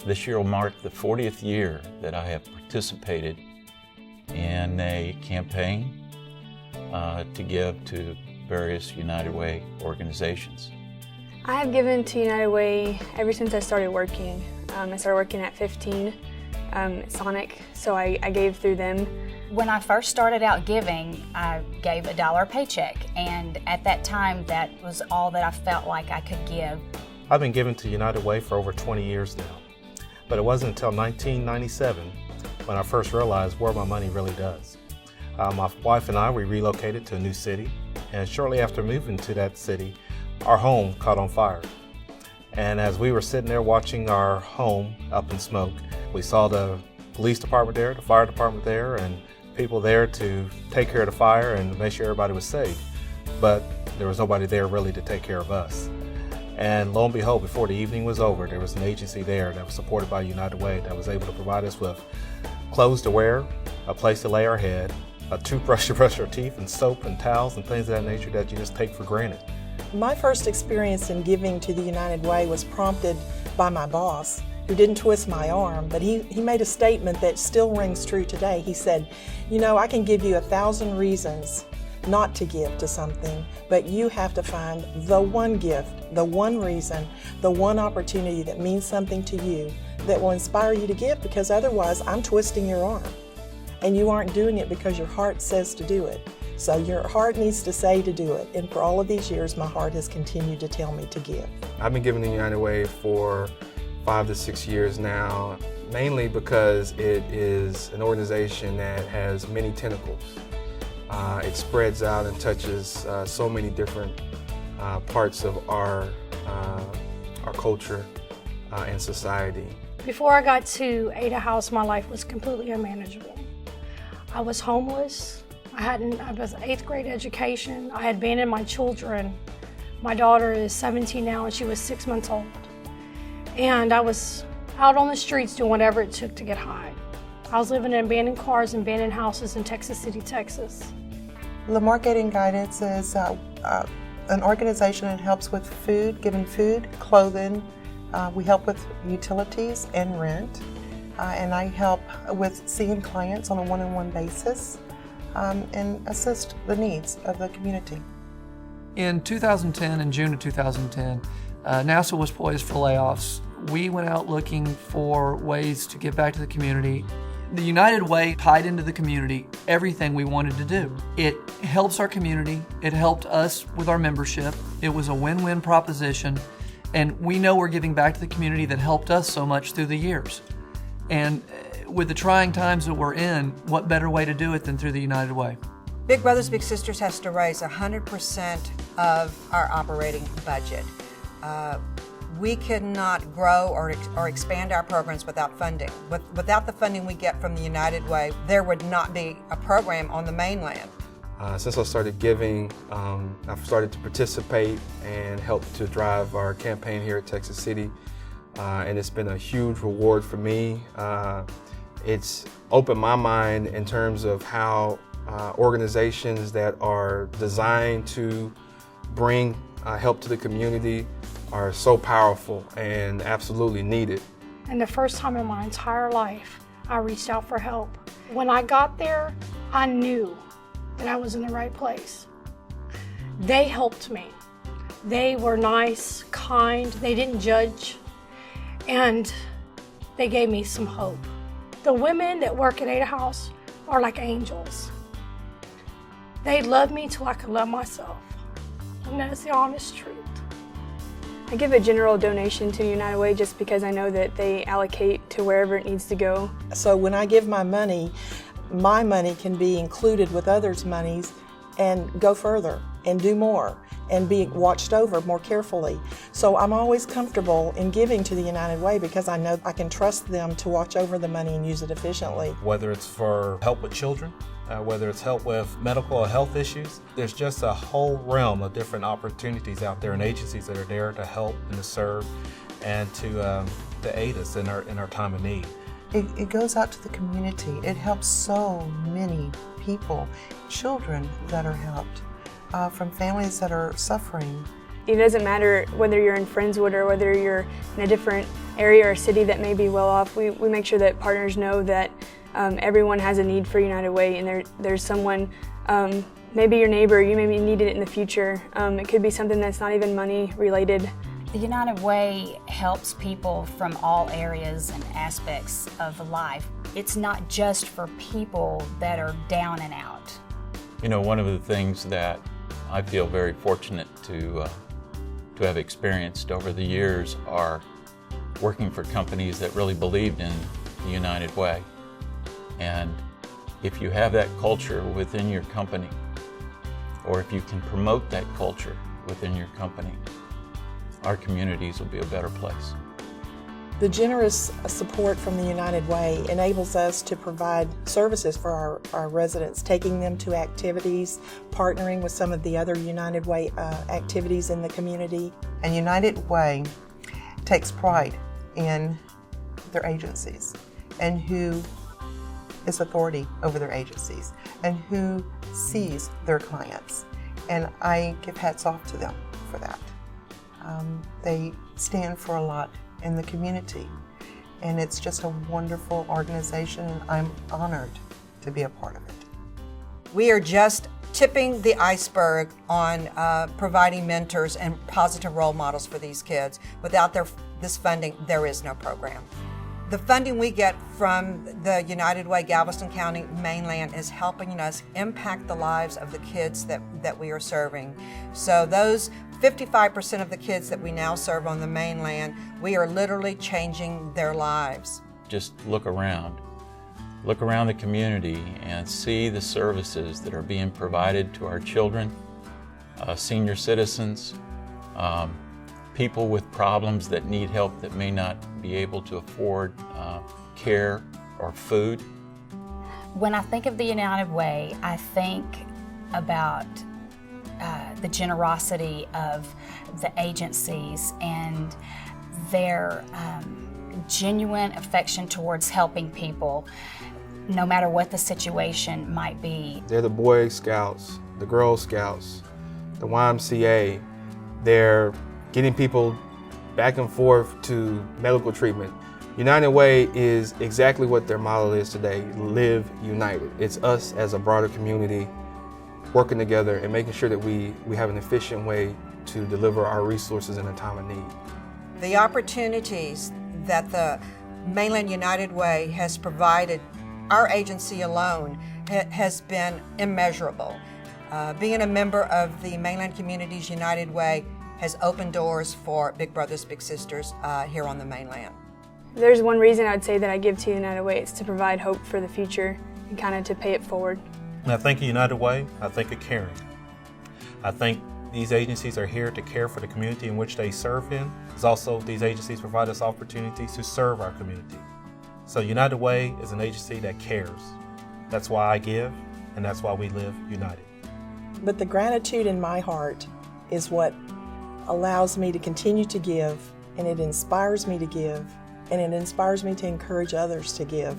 This year will mark the 40th year that I have participated in a campaign to give to various United Way organizations. I have given to United Way ever since I started working. I started working at 15 at Sonic, so I gave through them. When I first started out giving, I gave a $1 paycheck, and at that time that was all that I felt like I could give. I've been giving to United Way for over 20 years now, but it wasn't until 1997 when I first realized where my money really does. My wife and I, we relocated to a new city, and shortly after moving to that city, our home caught on fire. And as we were sitting there watching our home up in smoke, we saw the police department there, the fire department there, and people there to take care of the fire and make sure everybody was safe. But there was nobody there really to take care of us. And lo and behold, before the evening was over, there was an agency there that was supported by United Way that was able to provide us with clothes to wear, a place to lay our head, a toothbrush to brush our teeth, and soap and towels and things of that nature that you just take for granted. My first experience in giving to the United Way was prompted by my boss, who didn't twist my arm, but he made a statement that still rings true today. He said, you know, I can give you 1,000 reasons not to give to something, but you have to find the one gift, the one reason, the one opportunity that means something to you that will inspire you to give, because otherwise I'm twisting your arm and you aren't doing it because your heart says to do it. So your heart needs to say to do it, and for all of these years my heart has continued to tell me to give. I've been giving to United Way for 5 to 6 years now, mainly because it is an organization that has many tentacles. It spreads out and touches so many different parts of our culture and society. Before I got to Ada House, my life was completely unmanageable. I was homeless. I was an 8th grade education. I had abandoned my children. My daughter is 17 now and she was 6 months old. And I was out on the streets doing whatever it took to get high. I was living in abandoned cars and abandoned houses in Texas City, Texas. Lamar Gating Guidance is an organization that helps with food, giving food, clothing. We help with utilities and rent. And I help with seeing clients on a one-on-one basis and assist the needs of the community. In 2010, in June of 2010, NASA was poised for layoffs. We went out looking for ways to give back to the community. The United Way tied into the community everything we wanted to do. It helps our community, it helped us with our membership, it was a win-win proposition, and we know we're giving back to the community that helped us so much through the years. And with the trying times that we're in, what better way to do it than through the United Way? Big Brothers Big Sisters has to raise 100% of our operating budget. We cannot grow or expand our programs without funding. Without the funding we get from the United Way, there would not be a program on the mainland. Since I started giving, I've started to participate and help to drive our campaign here at Texas City. And it's been a huge reward for me. It's opened my mind in terms of how organizations that are designed to bring help to the community are so powerful and absolutely needed. And the first time in my entire life, I reached out for help. When I got there, I knew that I was in the right place. They helped me. They were nice, kind, they didn't judge, and they gave me some hope. The women that work at Ada House are like angels. They love me till I can love myself, and that's the honest truth. I give a general donation to United Way just because I know that they allocate to wherever it needs to go. So when I give my money can be included with others' monies and go further and do more and be watched over more carefully. So I'm always comfortable in giving to the United Way because I know I can trust them to watch over the money and use it efficiently. Whether it's for help with children, whether it's help with medical or health issues, there's just a whole realm of different opportunities out there and agencies that are there to help and to serve and to aid us in our time of need. It goes out to the community. It helps so many people, children that are helped, from families that are suffering. It doesn't matter whether you're in Friendswood or whether you're in a different area or city that may be well off. We make sure that partners know that everyone has a need for United Way, and there's someone, maybe your neighbor, you maybe need it in the future. It could be something that's not even money related. The United Way helps people from all areas and aspects of life. It's not just for people that are down and out. You know, one of the things that I feel very fortunate to have experienced over the years are working for companies that really believed in the United Way. And if you have that culture within your company, or if you can promote that culture within your company, our communities will be a better place. The generous support from the United Way enables us to provide services for our residents, taking them to activities, partnering with some of the other United Way activities in the community. And United Way takes pride in their agencies and who is authority over their agencies and who sees their clients. And I give hats off to them for that. They stand for a lot in the community, and it's just a wonderful organization, and I'm honored to be a part of it. We are just tipping the iceberg on providing mentors and positive role models for these kids. Without this funding, there is no program. The funding we get from the United Way Galveston County Mainland is helping us impact the lives of the kids that we are serving. So those 55% of the kids that we now serve on the mainland, we are literally changing their lives. Just look around the community and see the services that are being provided to our children, senior citizens, people with problems that need help that may not be able to afford care or food. When I think of the United Way, I think about the generosity of the agencies and their genuine affection towards helping people, no matter what the situation might be. They're the Boy Scouts, the Girl Scouts, the YMCA. They're getting people back and forth to medical treatment. United Way is exactly what their model is today, live united. It's us as a broader community working together and making sure that we have an efficient way to deliver our resources in a time of need. The opportunities that the Mainland United Way has provided our agency alone has been immeasurable. Being a member of the Mainland Communities United Way has opened doors for Big Brothers Big Sisters here on the mainland. There's one reason I'd say that I give to United Way. It's to provide hope for the future and kind of to pay it forward. When I think of United Way, I think of caring. I think these agencies are here to care for the community in which they serve in. It's also these agencies provide us opportunities to serve our community. So United Way is an agency that cares. That's why I give, and that's why we live united. But the gratitude in my heart is what allows me to continue to give, and it inspires me to give, and it inspires me to encourage others to give.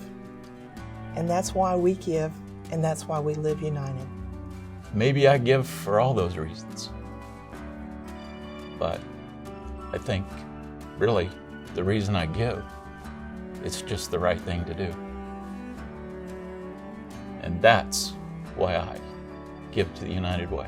And that's why we give, and that's why we live united. Maybe I give for all those reasons, but I think really the reason I give, it's just the right thing to do. And that's why I give to the United Way.